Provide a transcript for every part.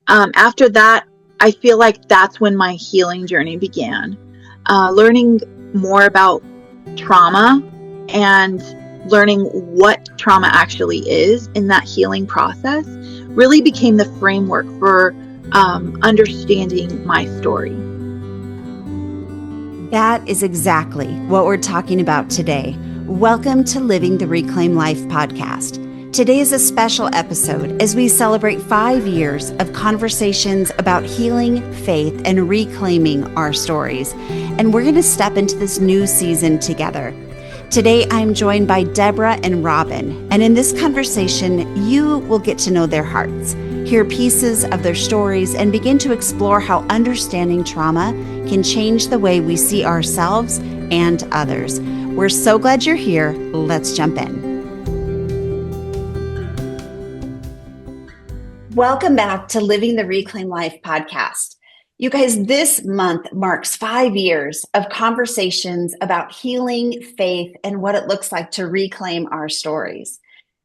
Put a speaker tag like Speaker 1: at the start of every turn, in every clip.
Speaker 1: After that, I feel like that's when my healing journey began. Learning more about trauma and learning what trauma actually is in that healing process really became the framework for understanding my story.
Speaker 2: That is exactly what we're talking about today. Welcome to Living the Reclaim Life podcast. Today is a special episode as we celebrate 5 years of conversations about healing, faith, and reclaiming our stories. And we're going to step into this new season together. Today, I'm joined by Deborah and Robin, and in this conversation, you will get to know their hearts, hear pieces of their stories, and begin to explore how understanding trauma can change the way we see ourselves and others. We're so glad you're here. Let's jump in. Welcome back to Living the Reclaim Life podcast. You guys, this month marks 5 years of conversations about healing, faith, and what it looks like to reclaim our stories.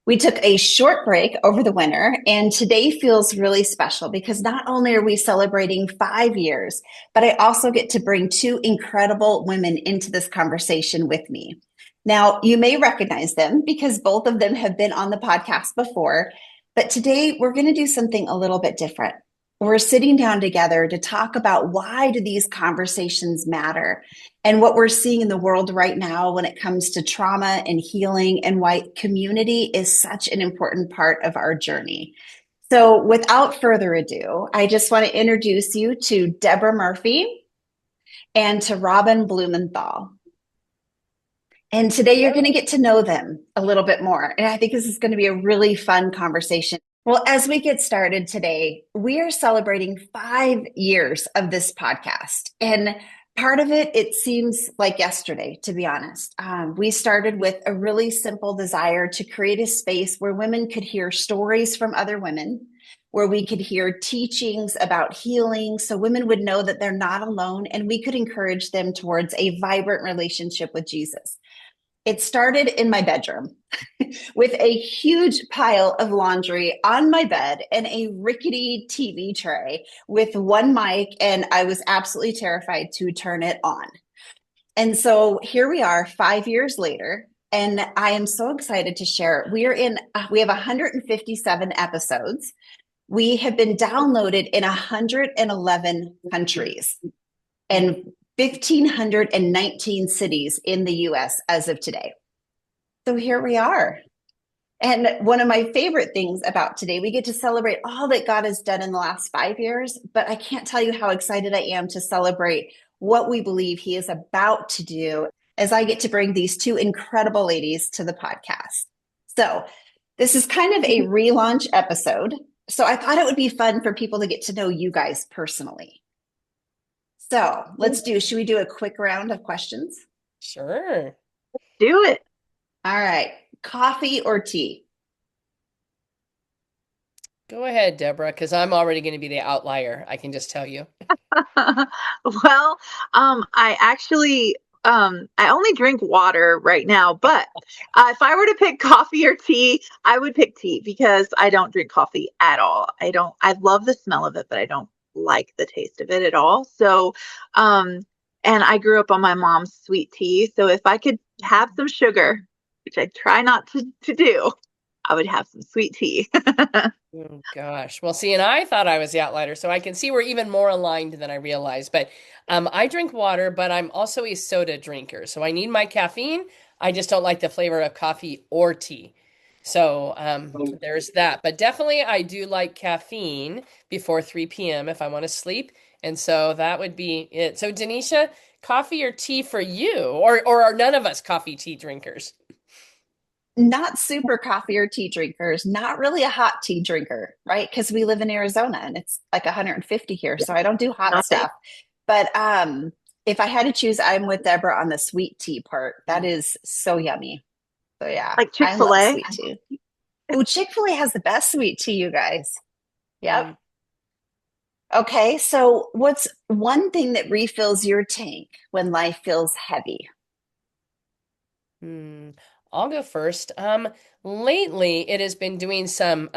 Speaker 2: We took a short break over the winter, and today feels really special because not only are we celebrating 5 years, but I also get to bring two incredible women into this conversation with me. Now, you may recognize them because both of them have been on the podcast before, but today we're going to do something a little bit different. We're sitting down together to talk about why do these conversations matter and what we're seeing in the world right now when it comes to trauma and healing and why community is such an important part of our journey. So without further ado, I just want to introduce you to Deborah Murphy and to Robin Blumenthal. And today you're going to get to know them a little bit more. And I think this is going to be a really fun conversation. Well, as we get started today, we are celebrating 5 years of this podcast. And part of it, it seems like yesterday, to be honest. We started with a really simple desire to create a space where women could hear stories from other women, where we could hear teachings about healing so women would know that they're not alone and we could encourage them towards a vibrant relationship with Jesus. It started in my bedroom with a huge pile of laundry on my bed and a rickety TV tray with one mic, and I was absolutely terrified to turn it on. And so here we are 5 years later, and I am so excited to share. We have 157 episodes. We have been downloaded in 111 countries and 1,519 cities in the US as of today. So here we are. And one of my favorite things about today, we get to celebrate all that God has done in the last 5 years, but I can't tell you how excited I am to celebrate what we believe He is about to do as I get to bring these two incredible ladies to the podcast. So this is kind of a relaunch episode. So I thought it would be fun for people to get to know you guys personally. So should we do a quick round of questions?
Speaker 3: Sure.
Speaker 1: Do it.
Speaker 2: All right. Coffee or tea?
Speaker 3: Go ahead, Deborah, because I'm already going to be the outlier. I can just tell you.
Speaker 1: Well, I actually, I only drink water right now, but if I were to pick coffee or tea, I would pick tea because I don't drink coffee at all. I love the smell of it, but I don't like the taste of it at all. So, and I grew up on my mom's sweet tea. So if I could have some sugar, which I try not to do, I would have some sweet tea.
Speaker 3: Oh, gosh. Well, see, and I thought I was the outlier, so I can see we're even more aligned than I realized. But I drink water, but I'm also a soda drinker. So I need my caffeine. I just don't like the flavor of coffee or tea. So there's that. But definitely I do like caffeine before 3 p.m. if I want to sleep. And so that would be it. So Denisha, coffee or tea for you? Or are none of us coffee tea drinkers?
Speaker 2: Not super coffee or tea drinkers, not really a hot tea drinker, right? Because we live in Arizona and it's like 150 here. So I don't do hot stuff. But if I had to choose, I'm with Deborah on the sweet tea part. That is so yummy. So yeah,
Speaker 1: Like
Speaker 2: I love
Speaker 1: Chick-fil-A.
Speaker 2: sweet tea. Oh, Chick-fil-A has the best sweet tea, you guys. Yep. Okay, so what's one thing that refills your tank when life feels heavy?
Speaker 3: I'll go first. Lately it has been doing some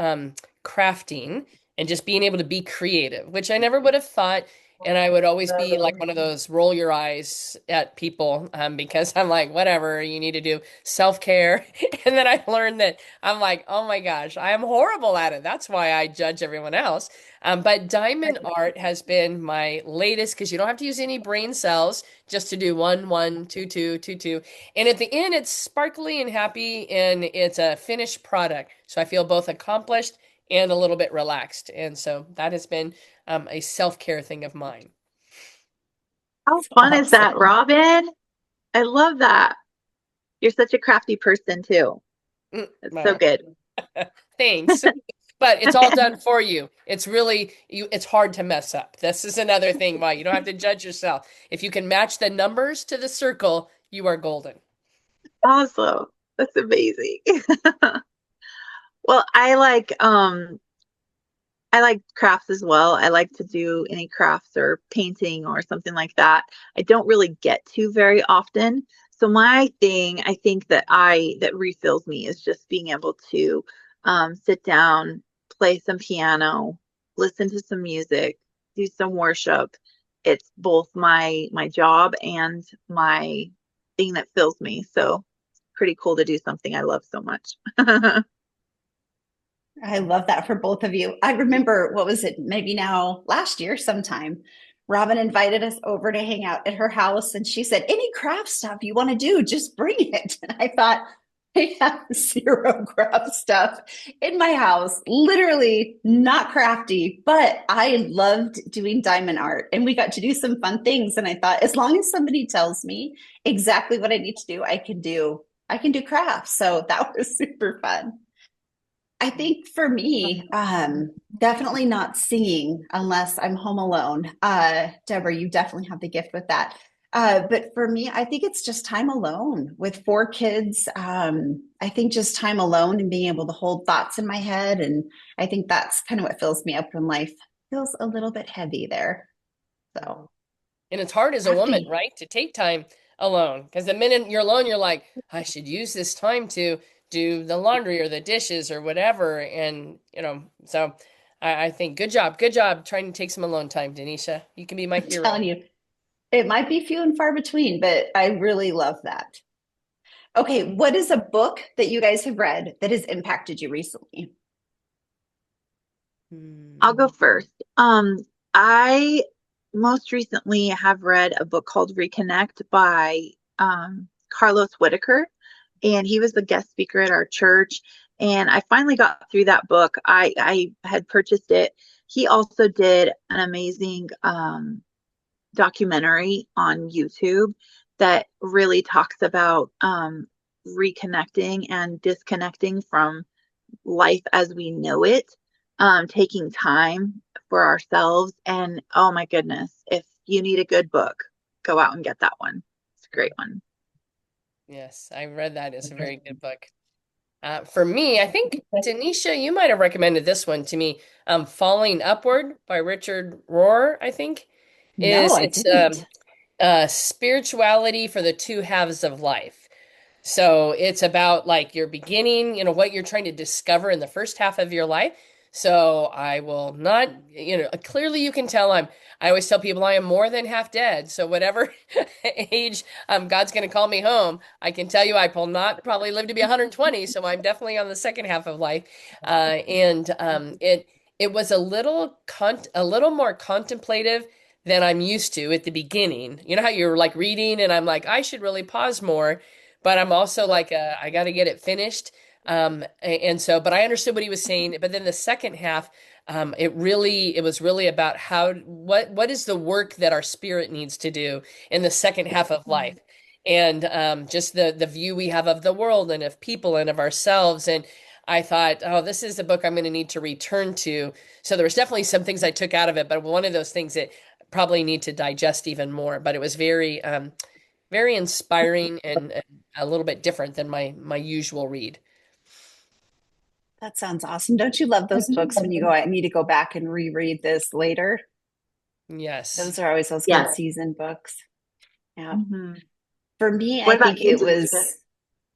Speaker 3: crafting and just being able to be creative, which I never would have thought. And I would always be like one of those roll your eyes at people because I'm like, whatever, you need to do self-care. And then I learned that I'm like, oh my gosh, I am horrible at it. That's why I judge everyone else. But diamond art has been my latest because you don't have to use any brain cells just to do one, one, two, two, two, two. And at the end, it's sparkly and happy and it's a finished product. So I feel both accomplished and a little bit relaxed. And so that has been a self-care thing of mine.
Speaker 1: How
Speaker 2: It's
Speaker 1: fun is that,
Speaker 2: awesome.
Speaker 1: Robin? I love that. You're such a crafty person too. It's so
Speaker 3: Well,
Speaker 1: good.
Speaker 3: thanks. But it's all done for you. It's really it's hard to mess up. This is another thing why you don't have to judge yourself. If you can match the numbers to the circle, you are golden.
Speaker 1: Awesome. That's amazing. Well, I like crafts as well. I like to do any crafts or painting or something like that. I don't really get to very often. So my thing, I think that refills me is just being able to sit down, play some piano, listen to some music, do some worship. It's both my job and my thing that fills me. So it's pretty cool to do something I love so much.
Speaker 2: I love that for both of you. I remember, what was it, maybe now last year sometime, Robin invited us over to hang out at her house and she said, any craft stuff you want to do, just bring it. And I thought, I have zero craft stuff in my house, literally not crafty, but I loved doing diamond art and we got to do some fun things. And I thought, as long as somebody tells me exactly what I need to do, I can do crafts. So that was super fun. I think for me, definitely not singing unless I'm home alone. Deborah, you definitely have the gift with that. But for me, I think it's just time alone with four kids. I think just time alone and being able to hold thoughts in my head. And I think that's kind of what fills me up when life feels a little bit heavy there. So
Speaker 3: And it's hard as a woman,
Speaker 2: crafty.
Speaker 3: right, to take time alone. Because the minute you're alone, you're like, I should use this time to do the laundry or the dishes or whatever. And, so I think good job. Good job trying to take some alone time, Denisha. You can be my
Speaker 2: I'm telling
Speaker 3: hero.
Speaker 2: you, it might be few and far between, but I really love that. Okay, what is a book that you guys have read that has impacted you recently?
Speaker 1: I'll
Speaker 3: Hmm.
Speaker 1: go first. I most recently have read a book called Reconnect by Carlos Whitaker, and he was the guest speaker at our church. And I finally got through that book. I had purchased it. He also did an amazing documentary on YouTube that really talks about reconnecting and disconnecting from life as we know it, taking time for ourselves. And oh my goodness, if you need a good book, go out and get that one. It's a great one.
Speaker 3: Yes, I read that. It's a very good book. For me, I think Denisha, you might have recommended this one to me. Falling Upward by Richard Rohr, I think,
Speaker 2: No,
Speaker 3: is
Speaker 2: I
Speaker 3: it's
Speaker 2: didn't.
Speaker 3: spirituality for the two halves of life. So it's about like your beginning, what you're trying to discover in the first half of your life. So I will not, clearly you can tell I always tell people I am more than half dead. So whatever age God's going to call me home, I can tell you I will not probably live to be 120. So I'm definitely on the second half of life. And it was a little more contemplative than I'm used to at the beginning. You know how you're like reading and I'm like, I should really pause more, but I'm also like, I got to get it finished. And so, but I understood what he was saying. But then the second half, it was really about what is the work that our spirit needs to do in the second half of life, and just the view we have of the world and of people and of ourselves. And I thought, oh, this is a book I'm going to need to return to. So there was definitely some things I took out of it, but one of those things that probably need to digest even more. But it was very inspiring and a little bit different than my usual read.
Speaker 2: That sounds awesome. Don't you love those books when you go, I need to go back and reread this later?
Speaker 3: Yes.
Speaker 2: Those are always those
Speaker 1: Yes.
Speaker 2: in-season books. Yeah.
Speaker 1: Hmm.
Speaker 2: For me,
Speaker 1: What
Speaker 2: I
Speaker 1: about
Speaker 2: think
Speaker 1: you,
Speaker 2: it
Speaker 1: Denisha?
Speaker 2: was,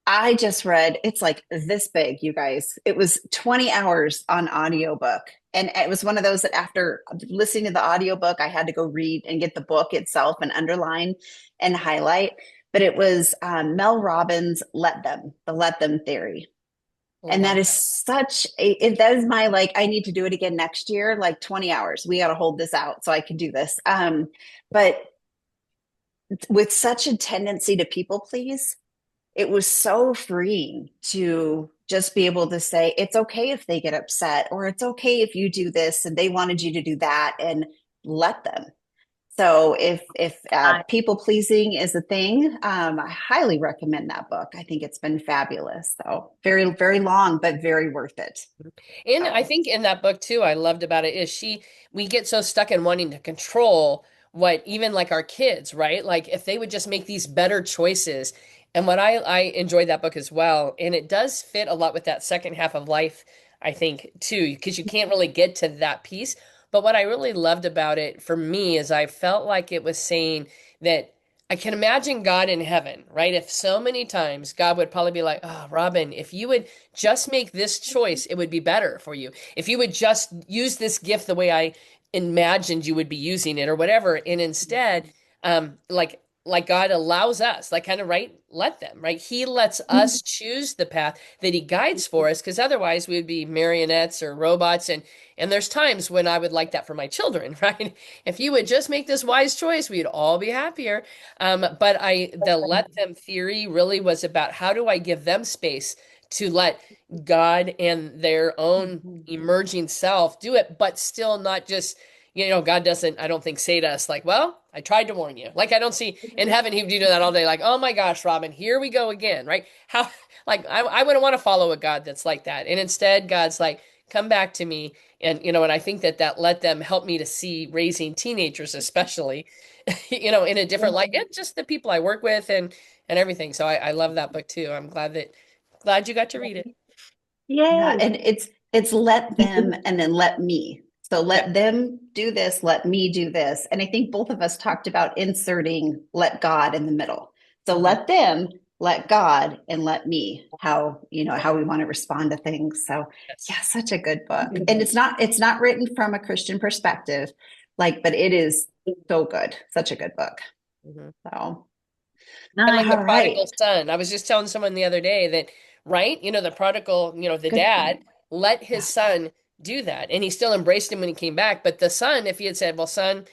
Speaker 2: I just read, it's like this big, you guys. It was 20 hours on audiobook. And it was one of those that after listening to the audiobook, I had to go read and get the book itself and underline and highlight. But it was Mel Robbins' the Let Them theory. And that
Speaker 3: Love
Speaker 2: is such that is my, like, I need to do it again next year, like 20 hours. We got to hold this out so I can do this. But with such a tendency to people please, it was so freeing to just be able to say, it's okay if they get upset, or it's okay if you do this and they wanted you to do that, and let them. So if
Speaker 1: I,
Speaker 2: people pleasing is a thing, I highly recommend that book. I think it's been fabulous. So very, very long, but very worth it.
Speaker 3: And I
Speaker 2: So
Speaker 3: think in that book too, I loved about it is we get so stuck in wanting to control what even like our kids, right? Like if they would just make these better choices. And what I enjoyed that book as well. And it does fit a lot with that second half of life, I think, too, because you can't really get to that piece. But what I really loved about it for me is I felt like it was saying that I can imagine God in heaven, right? If so many times God would probably be like, oh, Robin, if you would just make this choice, it would be better for you. If you would just use this gift the way I imagined you would be using it or whatever, and instead, like God allows us, like kind of right, let them, right? He lets us choose the path that he guides for us, because otherwise we would be marionettes or robots. And there's times when I would like that for my children, right? If you would just make this wise choice, we'd all be happier. But the let them theory really was about how do I give them space to let God and their own emerging self do it, but still not just, God doesn't, I don't think, say to us, like, well, I tried to warn you. Like, I don't see in heaven he would do that all day, like, oh my gosh, Robin, here we go again, right? How, like, I wouldn't want to follow a God that's like that. And instead, God's like, come back to me. And I think that let them help me to see raising teenagers, especially, in a different light, and just the people I work with and everything. So I love that book too. I'm glad you got to read it.
Speaker 2: yeah,
Speaker 1: yay.
Speaker 2: and it's let them and then let me. So
Speaker 3: Yeah.
Speaker 2: let them do this, let me do this. And I think both of us talked about inserting let God in the middle. So
Speaker 3: Mhm.
Speaker 2: let them, let God, and let me, how we want to respond to things. So
Speaker 3: Yes.
Speaker 2: yeah, such a good book. And it's not written from a Christian perspective, like, but it is so good. Such a good book.
Speaker 3: Mhm.
Speaker 2: So
Speaker 3: Kind of like the
Speaker 2: all right.
Speaker 3: prodigal son. I was just telling someone the other day that, right? The prodigal, the
Speaker 2: Good
Speaker 3: dad
Speaker 2: point.
Speaker 3: let his
Speaker 2: Yeah.
Speaker 3: son do that. And he still embraced him when he came back. But the son, if he had said, well, son,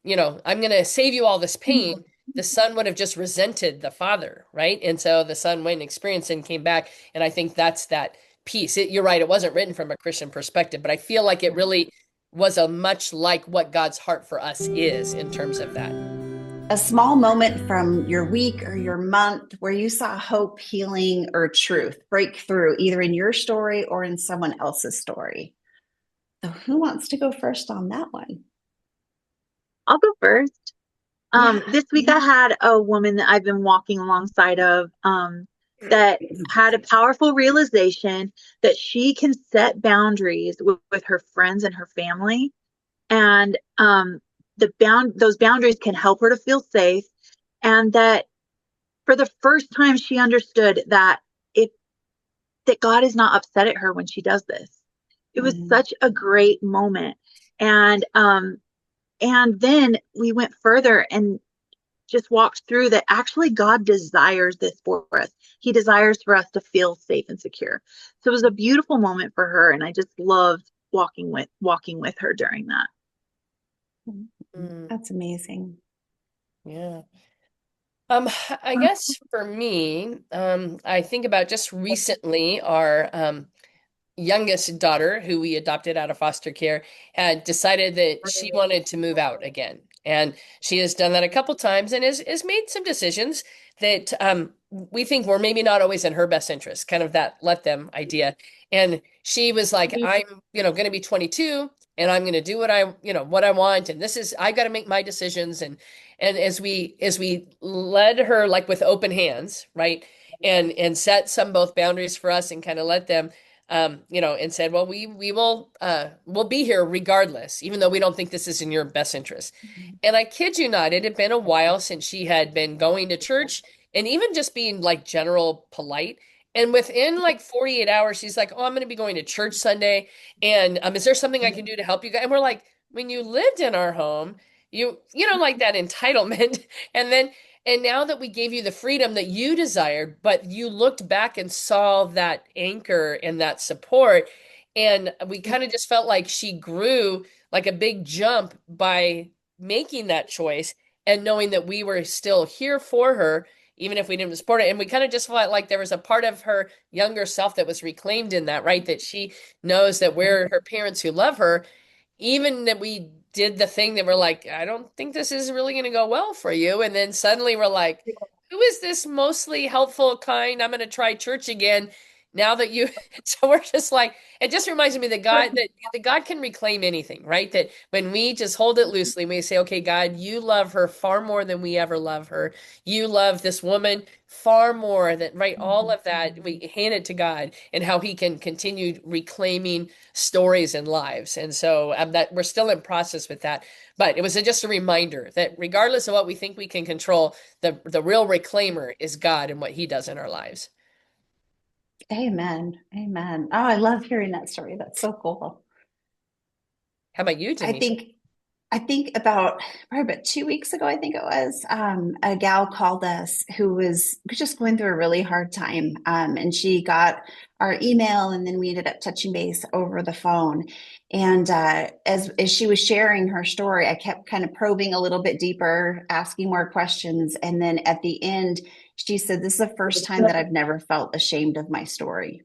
Speaker 3: I'm going to save you all this pain, the son would have just resented the father, right? And so the son went and experienced it and came back. And I think that's that piece. You're right. It wasn't written from a Christian perspective, but I feel like it really was a much like what God's heart for us is in terms of that.
Speaker 2: A small moment from your week or your month where you saw hope, healing, or truth break through, either in your story or in someone else's story. So, who wants to go first on that one?
Speaker 1: I'll go first.
Speaker 2: Yeah.
Speaker 1: This week I had a woman that I've been walking alongside of that had a powerful realization that she can set boundaries with her friends and her family, and those boundaries can help her to feel safe, and that for the first time she understood if that God is not upset at her when she does this. It was
Speaker 2: Mm,
Speaker 1: such a great moment, and then we went further and just walked through that actually God desires this for us. He desires for us to feel safe and secure. So it was a beautiful moment for her, and I just loved walking with her during that.
Speaker 3: Mm,
Speaker 2: that's amazing.
Speaker 3: yeah. I guess for me, I think about just recently our youngest daughter, who we adopted out of foster care, had decided that she wanted to move out again. And she has done that a couple times and has made some decisions that we think were maybe not always in her best interest, kind of that let them idea. And she was like, I'm, going to be 22 and I'm going to do what I want. And I got to make my decisions. And as we led her like with open hands, right? And set some both boundaries for us and kind of let them and said, well, we'll be here regardless, even though we don't think this is in your best interest. And I kid you not, it had been a while since she had been going to church and even just being like general polite. And within like 48 hours, she's like, "Oh, I'm going to be going to church Sunday. And is there something I can do to help you guys?" And we're like, "When you lived in our home, you don't like that entitlement." And then and now that we gave you the freedom that you desired, but you looked back and saw that anchor and that support, and we kind of just felt like she grew like a big jump by making that choice and knowing that we were still here for her even if we didn't support it. And we kind of just felt like there was a part of her younger self that was reclaimed in that, right? That she knows that we're her parents who love her, even that we did the thing that we're like, I don't think this is really going to go well for you. And then suddenly we're like, who is this mostly helpful, kind? I'm going to try church again. Now that you, so we're just like, it just reminds me that God can reclaim anything, right? That when we just hold it loosely, we say, okay, God, you love her far more than we ever love her. You love this woman far more than, right? All of that, we hand it to God and how he can continue reclaiming stories and lives. And so that we're still in process with that. But it was just a reminder that regardless of what we think we can control, the real reclaimer is God and what he does in our lives.
Speaker 2: Amen. Amen. Oh, I love hearing that story. That's so cool.
Speaker 3: How about you,
Speaker 2: I
Speaker 3: Denisha?
Speaker 2: think I think about probably about 2 weeks ago, I think it was, a gal called us who was just going through a really hard time. And she got our email and then we ended up touching base over the phone. And as she was sharing her story, I kept kind of probing a little bit deeper, asking more questions. And then at the end, she said, "This is the first time that I've never felt ashamed of my story."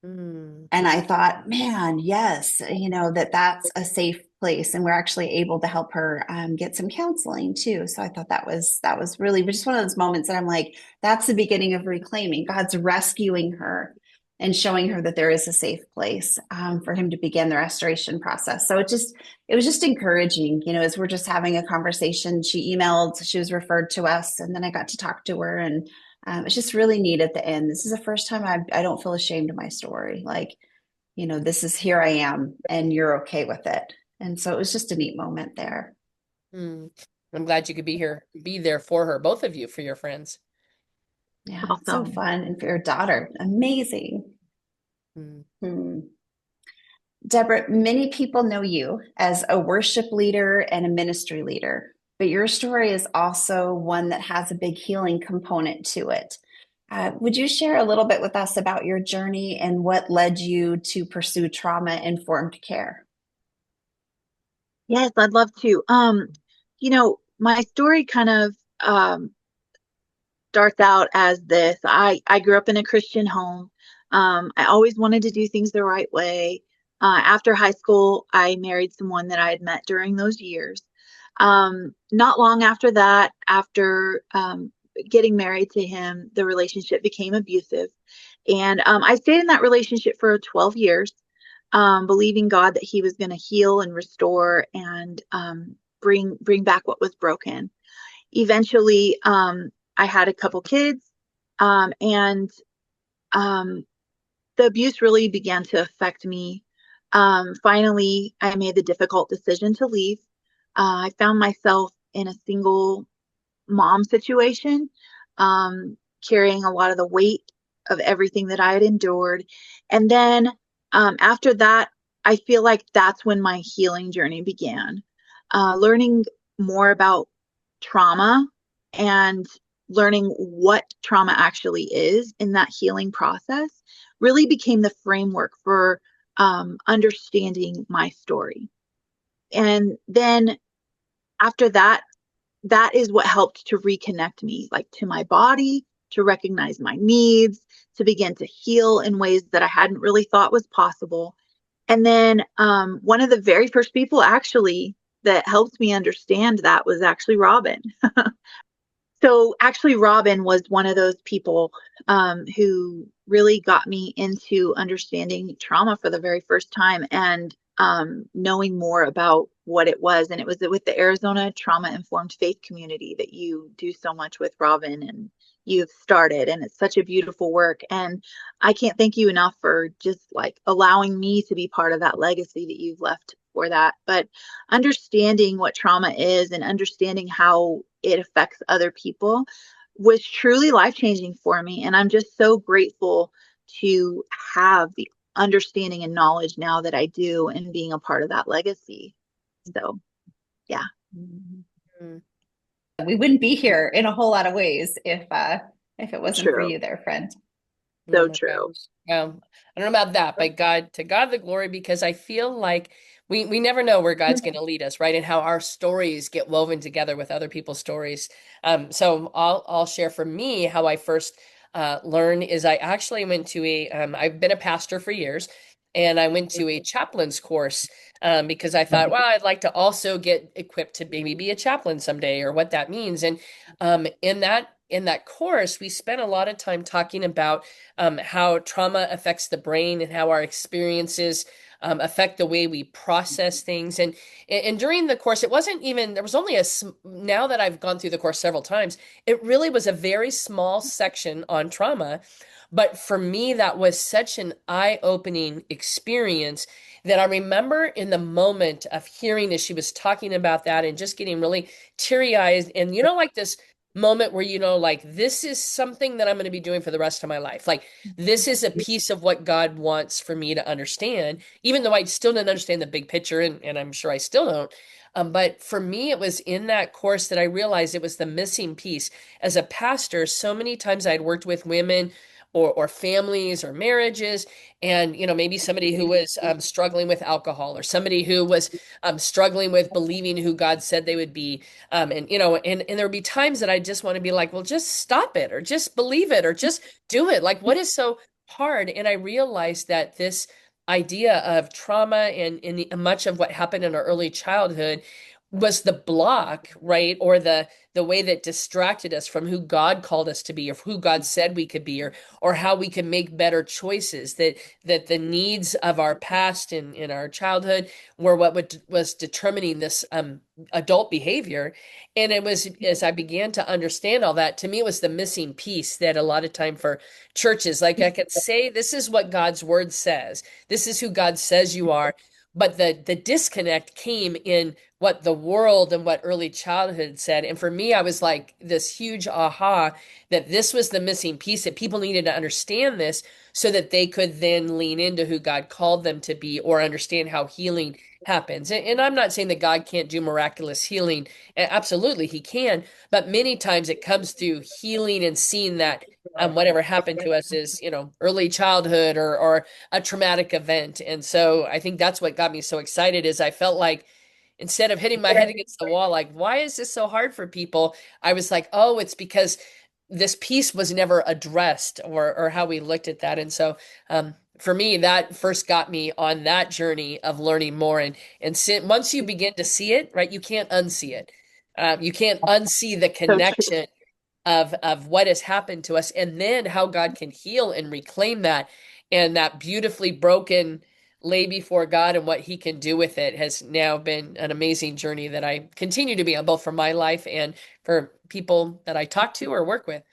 Speaker 3: Mm,
Speaker 2: And I thought, man, yes, that's a safe place, and we're actually able to help her get some counseling too. So I thought that was really just one of those moments that I'm like, that's the beginning of reclaiming. God's rescuing her and showing her that there is a safe place for him to begin the restoration process. So it was just encouraging, as we're just having a conversation. She emailed, she was referred to us, and then I got to talk to her, and it's just really neat at the end. This is the first time I don't feel ashamed of my story. Like, this is, here I am, and you're okay with it. And so it was just a neat moment there.
Speaker 3: mm. I'm glad you could be there for her, both of you, for your friends.
Speaker 2: Yeah, it's so
Speaker 1: Awesome.
Speaker 2: fun. And for your daughter, amazing.
Speaker 3: Mm.
Speaker 2: Hmm. Deborah, many people know you as a worship leader and a ministry leader, but your story is also one that has a big healing component to it. Would you share a little bit with us about your journey and what led you to pursue trauma-informed care?
Speaker 1: Yes, I'd love to. My story kind of starts out as this. I grew up in a Christian home. I always wanted to do things the right way. After high school, I married someone that I had met during those years. Not long after that, after getting married to him, the relationship became abusive. And I stayed in that relationship for 12 years, believing God that he was going to heal and restore and bring back what was broken. Eventually, I had a couple kids, and um, the abuse really began to affect me. Finally, I made the difficult decision to leave. I found myself in a single mom situation, carrying a lot of the weight of everything that I had endured. And then after that, I feel like that's when my healing journey began. Learning more about trauma and learning what trauma actually is in that healing process really became the framework for understanding my story. And then after that, that is what helped to reconnect me, like to my body, to recognize my needs, to begin to heal in ways that I hadn't really thought was possible. And then one of the very first people actually that helped me understand that was actually Robin. So actually, Robin was one of those people who really got me into understanding trauma for the very first time and knowing more about what it was. And it was with the Arizona Trauma Informed Faith community that you do so much with, Robin, and you've started. And it's such a beautiful work. And I can't thank you enough for just like allowing me to be part of that legacy that you've left for that. But understanding what trauma is and understanding how it affects other people was truly life changing for me. And I'm just so grateful to have the understanding and knowledge now that I do and being a part of that legacy. So, yeah,
Speaker 3: Mm.
Speaker 2: We wouldn't be here in a whole lot of ways if it wasn't for
Speaker 1: true.
Speaker 2: you there, friend.
Speaker 3: Oh
Speaker 1: So
Speaker 3: my gosh.
Speaker 1: true.
Speaker 3: I don't know about that, but to God the glory, because I feel like we never know where God's going to lead us, right? And how our stories get woven together with other people's stories. So I'll share for me how I first learned is I actually went to I've been a pastor for years, and I went to a chaplain's course because I thought, well, I'd like to also get equipped to maybe be a chaplain someday, or what that means. And in that course, we spent a lot of time talking about how trauma affects the brain and how our experiences affect the way we process things. And during the course, it wasn't even there was only now that I've gone through the course several times, it really was a very small section on trauma. But for me, that was such an eye-opening experience that I remember in the moment of hearing as she was talking about that and just getting really teary-eyed. And like this moment where like this is something that I'm going to be doing for the rest of my life. Like this is a piece of what God wants for me to understand, even though I still didn't understand the big picture, and I'm sure I still don't. But for me, it was in that course that I realized it was the missing piece. As a pastor, so many times I'd worked with women or families or marriages, and maybe somebody who was struggling with alcohol, or somebody who was struggling with believing who God said they would be, and there would be times that I just want to be like, well, just stop it, or just believe it, or just do it. Like, what is so hard? And I realized that this idea of trauma and much of what happened in our early childhood was the block, right? Or the way that distracted us from who God called us to be, or who God said we could be, or how we can make better choices. That the needs of our past and in our childhood were was determining this adult behavior. And it was as I began to understand all that, to me, it was the missing piece that a lot of time for churches, like I could say, this is what God's word says. This is who God says you are. But the disconnect came in what the world and what early childhood said. And for me, I was like this huge aha that this was the missing piece, that people needed to understand this so that they could then lean into who God called them to be, or understand how healing happens. And I'm not saying that God can't do miraculous healing. Absolutely, he can. But many times it comes through healing and seeing that whatever happened to us is, early childhood or a traumatic event. And so I think that's what got me so excited is I felt like instead of hitting my head against the wall, like, why is this so hard for people? I was like, oh, it's because this piece was never addressed, or how we looked at that. And so for me, that first got me on that journey of learning more. Once you begin to see it, right, you can't unsee it. You can't unsee the
Speaker 1: So true.
Speaker 3: connection of what has happened to us, and then how God can heal and reclaim that, and that beautifully broken lay before God, and what he can do with it has now been an amazing journey that I continue to be on, both for my life and for people that I talk to or work with.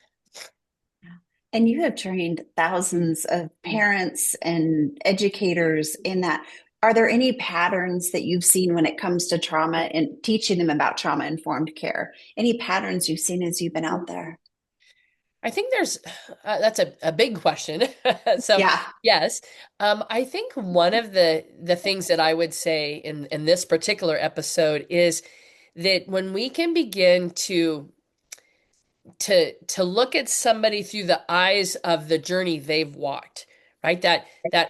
Speaker 2: And you have trained thousands of parents and educators in that. Are there any patterns that you've seen when it comes to trauma and teaching them about trauma informed care? Any patterns you've seen as you've been out there?
Speaker 3: I think there's that's a big question. So
Speaker 2: Yeah.
Speaker 3: yes, I think one of the things that I would say in this particular episode is that when we can begin to look at somebody through the eyes of the journey they've walked, right? That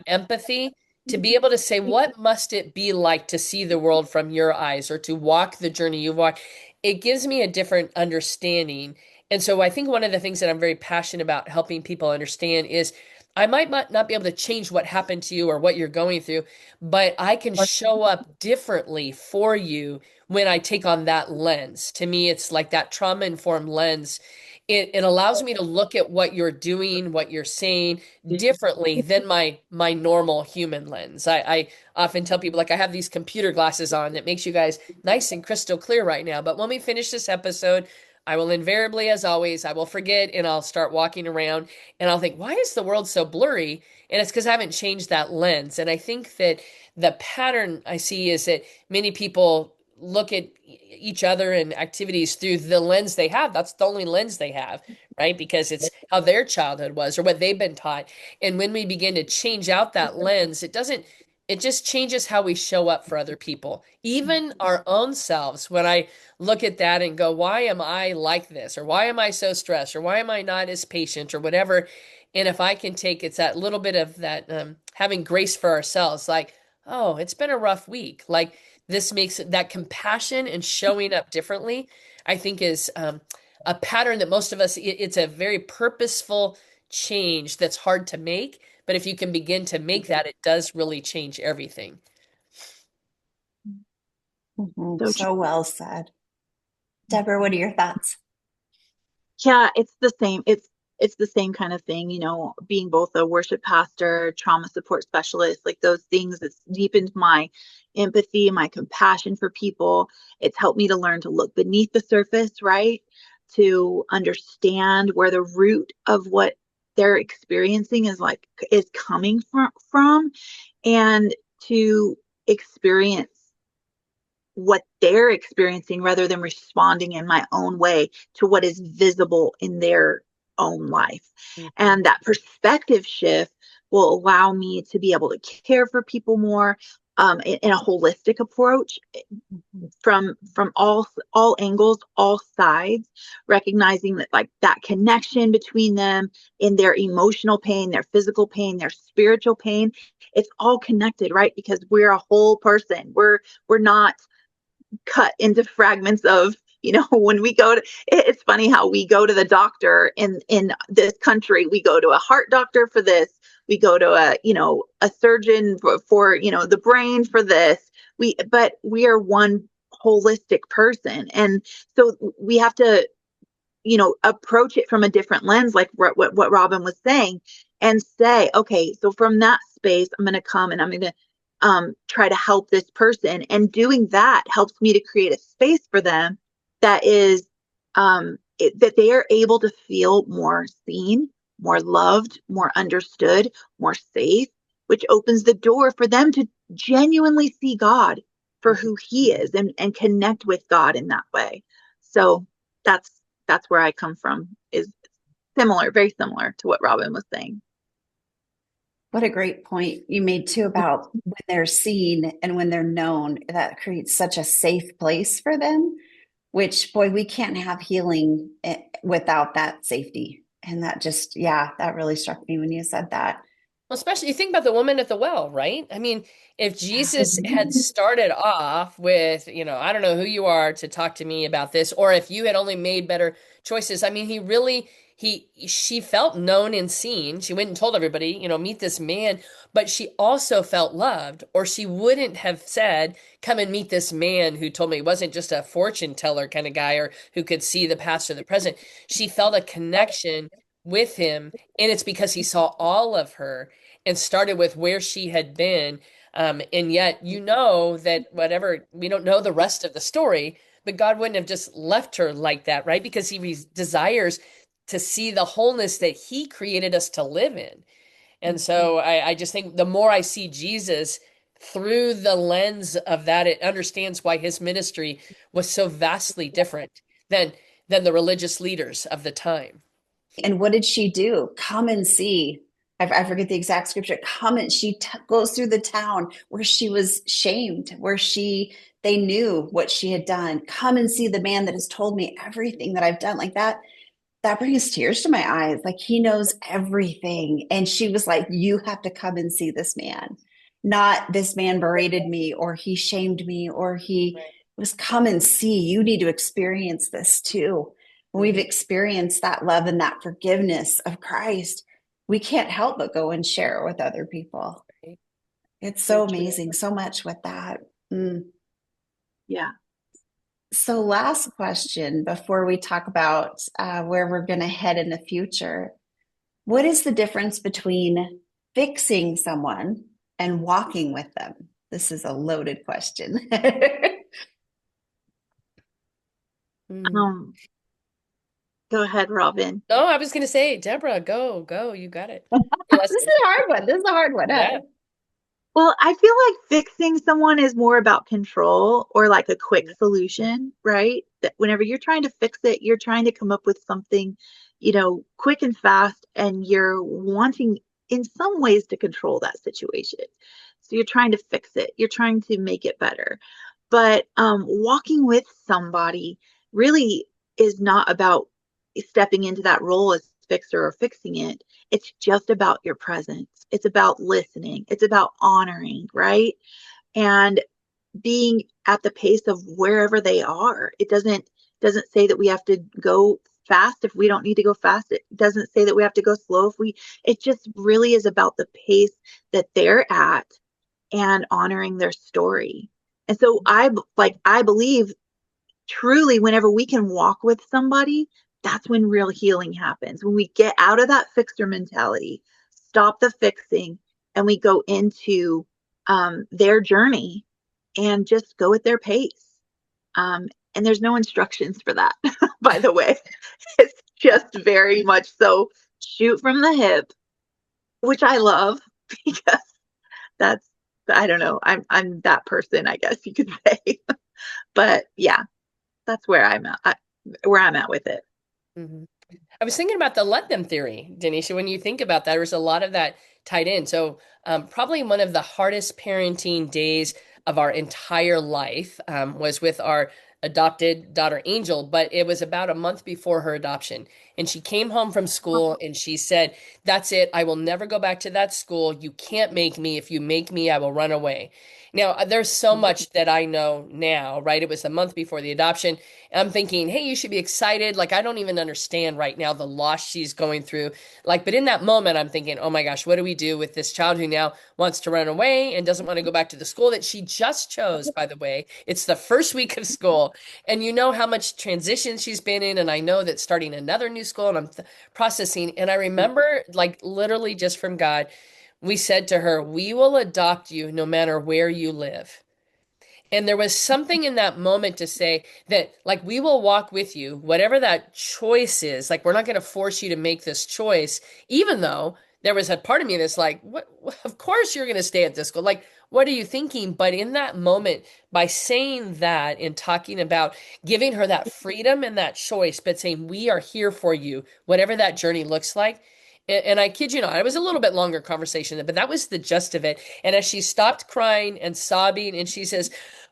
Speaker 3: empathy, to be able to say, what must it be like to see the world from your eyes, or to walk the journey you've walked? It gives me a different understanding. And so I think one of the things that I'm very passionate about helping people understand is I might not be able to change what happened to you or what you're going through, but I can show up differently for you when I take on that lens. To me, it's like that trauma-informed lens. It allows me to look at what you're doing, what you're saying differently than my normal human lens. I often tell people, like, I have these computer glasses on that makes you guys nice and crystal clear right now. But when we finish this episode, I will invariably, as always, I will forget, and I'll start walking around and I'll think, why is the world so blurry? And it's because I haven't changed that lens. And I think that the pattern I see is that many people look at each other and activities through the lens they have. That's the only lens they have, right? Because it's how their childhood was or what they've been taught. And when we begin to change out that lens, it just changes how we show up for other people, even our own selves. When I look at that and go, why am I like this? Or why am I so stressed? Or why am I not as patient or whatever? And if I can take, it's that little bit of that having grace for ourselves, like, oh, it's been a rough week. Like, this makes that compassion and showing up differently, I think, is a pattern that most of us, it's a very purposeful change that's hard to make. But if you can begin to make that, it does really change everything.
Speaker 2: Mhm.
Speaker 1: So true.
Speaker 2: So well said. Deborah, what are your thoughts?
Speaker 1: Yeah, it's the same. It's the same kind of thing, being both a worship pastor, trauma support specialist, like those things. It's deepened my empathy, my compassion for people. It's helped me to learn to look beneath the surface, right? To understand where the root of what they're experiencing is coming from, and to experience what they're experiencing rather than responding in my own way to what is visible in their own life.
Speaker 3: Mhm.
Speaker 1: And that perspective shift will allow me to be able to care for people more, in a holistic approach, from all angles, all sides, recognizing that, like, that connection between them in their emotional pain, their physical pain, their spiritual pain, it's all connected, right? Because we're a whole person. We're not cut into fragments of, when we go to, it's funny how we go to the doctor in this country. We go to a heart doctor for this, we go to a surgeon for the brain for this. But we are one holistic person, and so we have to approach it from a different lens, like what Robin was saying, and say, okay, so from that space, I'm going to come and I'm going to try to help this person. And doing that helps me to create a space for them that is, that they are able to feel more seen, more loved, more understood, more safe, which opens the door for them to genuinely see God for who he is, and connect with God in that way. So that's that's where I come from, is similar, very similar to what Robin was saying.
Speaker 2: What a great point you made too about when they're seen and when they're known, that creates such a safe place for them, which, boy, we can't have healing without that safety. And that just, yeah, that really struck me when you said that.
Speaker 3: Well, especially you think about the woman at the well, right? I mean, if Jesus had started off with, I don't know who you are to talk to me about this, or if you had only made better choices. I mean, she felt known and seen. She went and told everybody, meet this man, but she also felt loved, or she wouldn't have said, come and meet this man who told me. He wasn't just a fortune teller kind of guy or who could see the past or the present. She felt a connection with him, and it's because he saw all of her and started with where she had been. And yet, that whatever, we don't know the rest of the story, but God wouldn't have just left her like that, right? Because he desires to see the wholeness that he created us to live in. And so I just think the more I see Jesus through the lens of that, it understands why his ministry was so vastly different than the religious leaders of the time.
Speaker 2: And what did she do? Come and see. I forget the exact scripture. Come and she goes through the town where she was shamed, where they knew what she had done. Come and see the man that has told me everything that I've done. Like that brings tears to my eyes. Like, he knows everything. And she was like, you have to come and see this man. Not this man berated me or he shamed me or he was, come and see. You need to experience this too. When we've
Speaker 3: Mhm.
Speaker 2: experienced that love and that forgiveness of Christ, we can't help but go and share it with other people. It's
Speaker 1: So
Speaker 2: so
Speaker 1: true.
Speaker 2: amazing. So much with that. Mm.
Speaker 1: Yeah.
Speaker 2: So, last question before we talk about where we're going to head in the future. What is the difference between fixing someone and walking with them? This is a loaded question.
Speaker 3: Mm.
Speaker 1: Um, Go ahead, Robin.
Speaker 3: No, I was going to say, Deborah, go, go. You got it.
Speaker 2: This
Speaker 3: You're
Speaker 2: is
Speaker 3: listening.
Speaker 2: a hard one. This is a hard one, huh?
Speaker 3: Yeah.
Speaker 1: Well, I feel like fixing someone is more about control or like a quick solution, right? That whenever you're trying to fix it, you're trying to come up with something, quick and fast, and you're wanting in some ways to control that situation. So you're trying to fix it, you're trying to make it better. But walking with somebody really is not about stepping into that role as fixer or fixing it. It's just about your presence. It's about listening. It's about honoring, right? And being at the pace of wherever they are. It doesn't say that we have to go fast if we don't need to go fast. It doesn't say that we have to go slow if we it just really is about the pace that they're at and honoring their story. And so I believe truly whenever we can walk with somebody, that's when real healing happens. When we get out of that fixer mentality, stop the fixing, and we go into their journey and just go at their pace. And there's no instructions for that, by the way. It's just very much so shoot from the hip, which I love because that's I don't know. I'm that person, I guess you could say. But yeah, that's where I'm at with it.
Speaker 3: Mhm. I was thinking about the let them theory, Denisha. When you think about that, there's a lot of that tied in. So, probably one of the hardest parenting days of our entire life was with our adopted daughter, Angel, but it was about a month before her adoption. And she came home from school and she said, "That's it. I will never go back to that school. You can't make me. If you make me, I will run away." Now, there's so much that I know now, right? It was a month before the adoption. I'm thinking, hey, you should be excited. Like, I don't even understand right now the loss she's going through. Like, but in that moment, I'm thinking, oh my gosh, what do we do with this child who now wants to run away and doesn't want to go back to the school that she just chose, by the way? It's the first week of school. And you know how much transition she's been in. And I know that starting another new school and I'm processing. And I remember, like, literally just from God, we said to her, we will adopt you no matter where you live. And there was something in that moment to say that, like, we will walk with you, whatever that choice is. Like, we're not going to force you to make this choice, even though there was a part of me that's like, what? Of course you're going to stay at this school. Like, what are you thinking? But in that moment, by saying that and talking about giving her that freedom and that choice, but saying, we are here for you, whatever that journey looks like. And I kid you not, it was a little bit longer conversation, but that was the gist of it. And as she stopped crying and sobbing, and she says,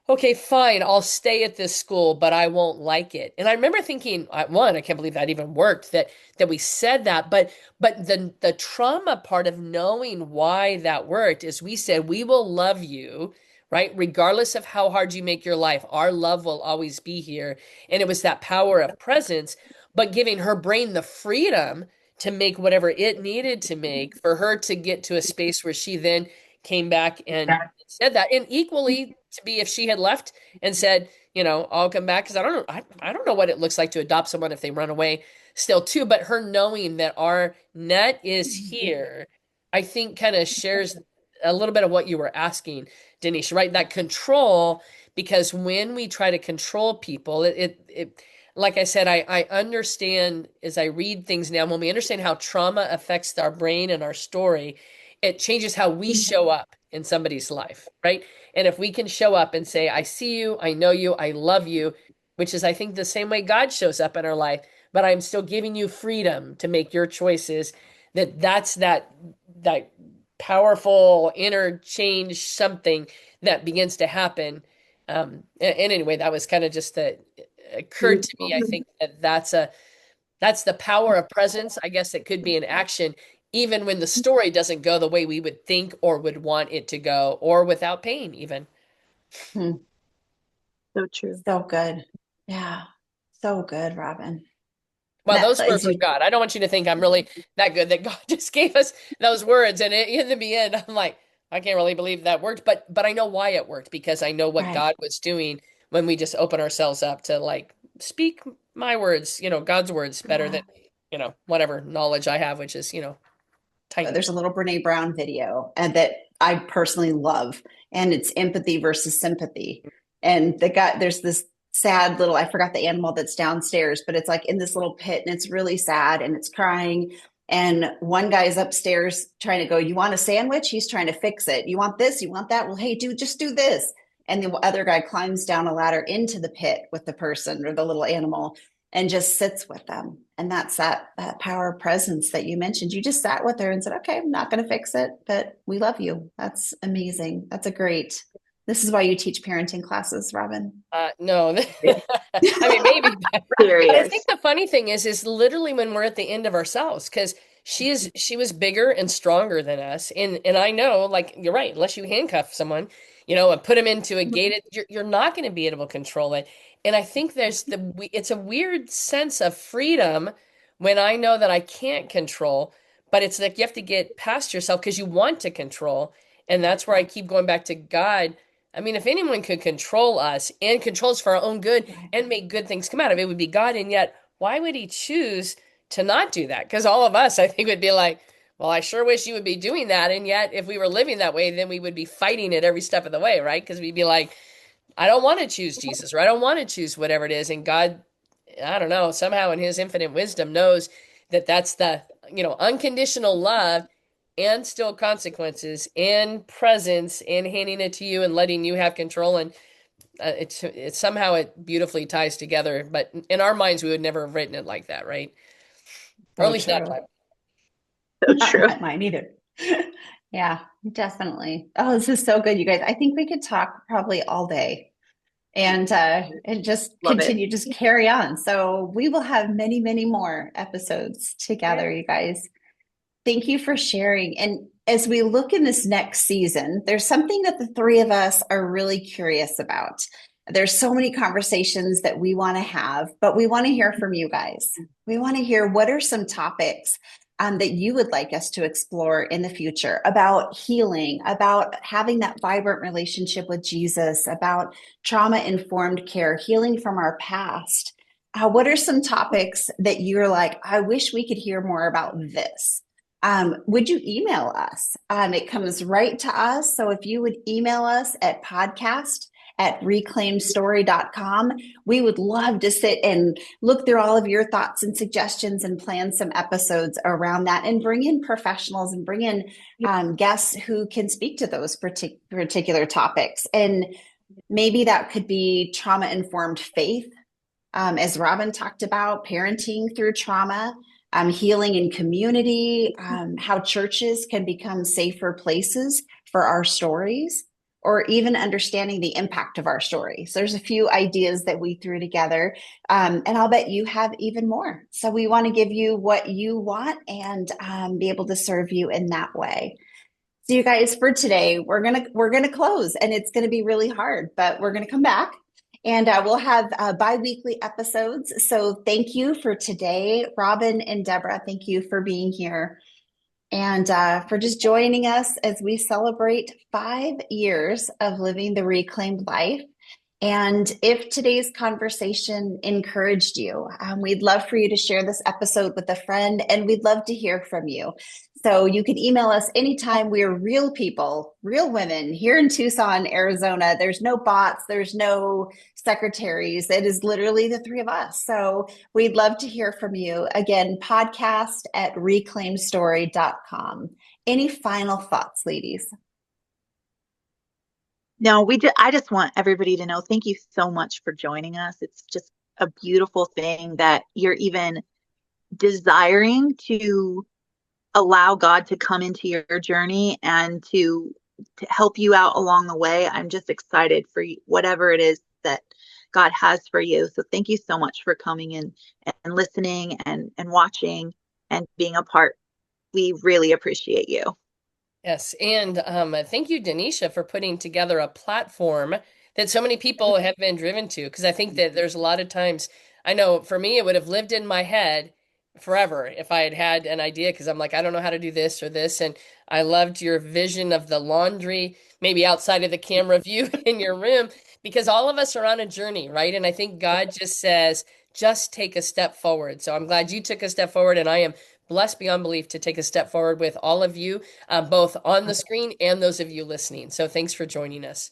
Speaker 3: okay, fine, I'll stay at this school, but I won't like it. And I remember thinking, one, I can't believe that even worked, that we said that, but the trauma part of knowing why that worked is we said we will love you, right? Regardless of how hard you make your life, our love will always be here. And it was that power of presence, but giving her brain the freedom to make whatever it needed to make for her to get to a space where she then came back and said that. And equally to be if she had left and said, I'll come back because I don't know, I don't know what it looks like to adopt someone if they run away still too. But her knowing that our net is here, I think kind of shares a little bit of what you were asking, Denisha, right? That control, because when we try to control people, it like I said, I understand as I read things now, when we understand how trauma affects our brain and our story, it changes how we show up in somebody's life, right? And if we can show up and say, I see you, I know you, I love you, which is, I think, the same way God shows up in our life, but I'm still giving you freedom to make your choices, that's that powerful interchange something that begins to happen. And anyway, that was kind of just that occurred to me.
Speaker 1: Beautiful.
Speaker 3: I think that's the power of presence. I guess it could be an action, even when the story doesn't go the way we would think or would want it to go, or without pain, even.
Speaker 2: Hmm.
Speaker 1: So true.
Speaker 2: So good. Yeah. So good, Robin.
Speaker 3: Well,
Speaker 2: That
Speaker 3: those were
Speaker 2: as
Speaker 3: from
Speaker 2: you
Speaker 3: God. I don't want you to think I'm really that good that God just gave us those words. And in the end, I'm like, I can't really believe that worked. But I know why it worked because I know what
Speaker 2: right.
Speaker 3: God was doing when we just open ourselves up to like speak my words, God's words better
Speaker 2: Yeah.
Speaker 3: than, whatever knowledge I have, which is, tiny.
Speaker 2: There's a little Brene Brown video and that I personally love, and it's empathy versus sympathy. And the guy, there's this sad little, I forgot the animal that's downstairs, but it's like in this little pit and it's really sad and it's crying. And one guy's upstairs trying to go, you want a sandwich? He's trying to fix it. You want this? You want that? Well, hey, dude, just do this. And the other guy climbs down a ladder into the pit with the person or the little animal and just sits with them. And that's that power of presence that you mentioned. You just sat with her and said, okay, I'm not going to fix it, but we love you. That's amazing. That's a great, this is why you teach parenting classes, Robin.
Speaker 3: No,
Speaker 1: Yeah.
Speaker 3: I mean, maybe, but I think
Speaker 1: Serious.
Speaker 3: the funny thing is literally when we're at the end of ourselves, because she was bigger and stronger than us, and I know, like you're right, unless you handcuff someone, and put them into a gated, you're not going to be able to control it. And I think it's a weird sense of freedom when I know that I can't control, but it's like you have to get past yourself because you want to control, and that's where I keep going back to God. I mean, if anyone could control us and control us for our own good and make good things come out of it, it would be God. And yet, why would he choose to not do that? Because all of us, I think, would be like, well, I sure wish you would be doing that. And yet, if we were living that way, then we would be fighting it every step of the way, right? Because we'd be like, I don't want to choose Jesus, or I don't want to choose whatever it is. And God, I don't know, somehow in his infinite wisdom knows that that's the, unconditional love and still consequences and presence and handing it to you and letting you have control. And it's somehow it beautifully ties together. But in our minds, we would never have written it like that, right? Or at
Speaker 2: So
Speaker 3: least not
Speaker 2: true.
Speaker 3: time.
Speaker 1: So true.
Speaker 2: Not mine either. Yeah, definitely. Oh, this is so good, you guys. I think we could talk probably all day and just
Speaker 1: Love it.
Speaker 2: continue, just carry on. So we will have many, many more episodes
Speaker 3: Yeah.
Speaker 2: together, you guys. Thank you for sharing. And as we look in this next season, there's something that the three of us are really curious about. There's so many conversations that we want to have, but we want to hear from you guys. We want to hear what are some topics that you would like us to explore in the future about healing, about having that vibrant relationship with Jesus, about trauma informed care, healing from our past. What are some topics that you're like, I wish we could hear more about this? Would you email us? It comes right to us. So if you would email us at podcast@reclaimstory.com, we would love to sit and look through all of your thoughts and suggestions and plan some episodes around that and bring in professionals and bring in guests who can speak to those particular topics. And maybe that could be trauma informed faith, as Robin talked about, parenting through trauma, healing in community, how churches can become safer places for our stories, or even understanding the impact of our stories. There's a few ideas that we threw together, and I'll bet you have even more. So we want to give you what you want and be able to serve you in that way. So you guys, for today, we're gonna close, and it's gonna be really hard, but we're gonna come back, and we'll have bi-weekly episodes. So thank you for today, Robin and Deborah. Thank you for being here and for just joining us as we celebrate 5 years of living the reclaimed life. And if today's conversation encouraged you, we'd love for you to share this episode with a friend, and we'd love to hear from you. So you can email us anytime. We're real people, real women here in Tucson, Arizona. There's no bots, there's no secretaries. It is literally the three of us. So we'd love to hear from you. Again, podcast@reclaimstory.com. Any final thoughts, ladies?
Speaker 1: No, I just want everybody to know thank you so much for joining us. It's just a beautiful thing that you're even desiring to allow God to come into your journey and to help you out along the way. I'm just excited for whatever it is that God has for you. So thank you so much for coming in and listening and watching and being a part. We really appreciate you.
Speaker 3: Yes, and thank you, Denisha, for putting together a platform that so many people have been driven to. Because I think that there's a lot of times, I know for me, it would have lived in my head forever if I had had an idea. Because I'm like, I don't know how to do this or this. And I loved your vision of the laundry, maybe outside of the camera view in your room, because all of us are on a journey, right? And I think God just says, just take a step forward. So I'm glad you took a step forward, and I am blessed beyond belief to take a step forward with all of you, both on the screen and those of you listening. So thanks for joining us.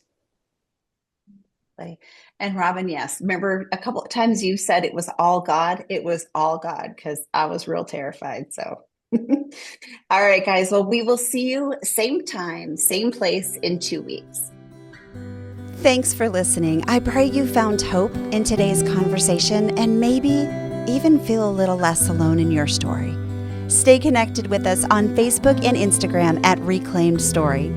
Speaker 2: And Robin, yes, remember a couple of times you said it was all God. It was all God because I was real terrified. So All right, guys. Well, we will see you same time, same place in 2 weeks. Thanks for listening. I pray you found hope in today's conversation and maybe even feel a little less alone in your story. Stay connected with us on Facebook and Instagram at Reclaimed Story.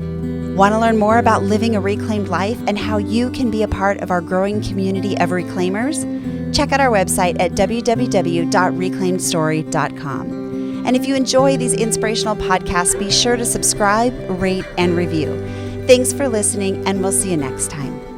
Speaker 2: Want to learn more about living a reclaimed life and how you can be a part of our growing community of reclaimers? Check out our website at www.reclaimedstory.com. And if you enjoy these inspirational podcasts, be sure to subscribe, rate, and review. Thanks for listening, and we'll see you next time.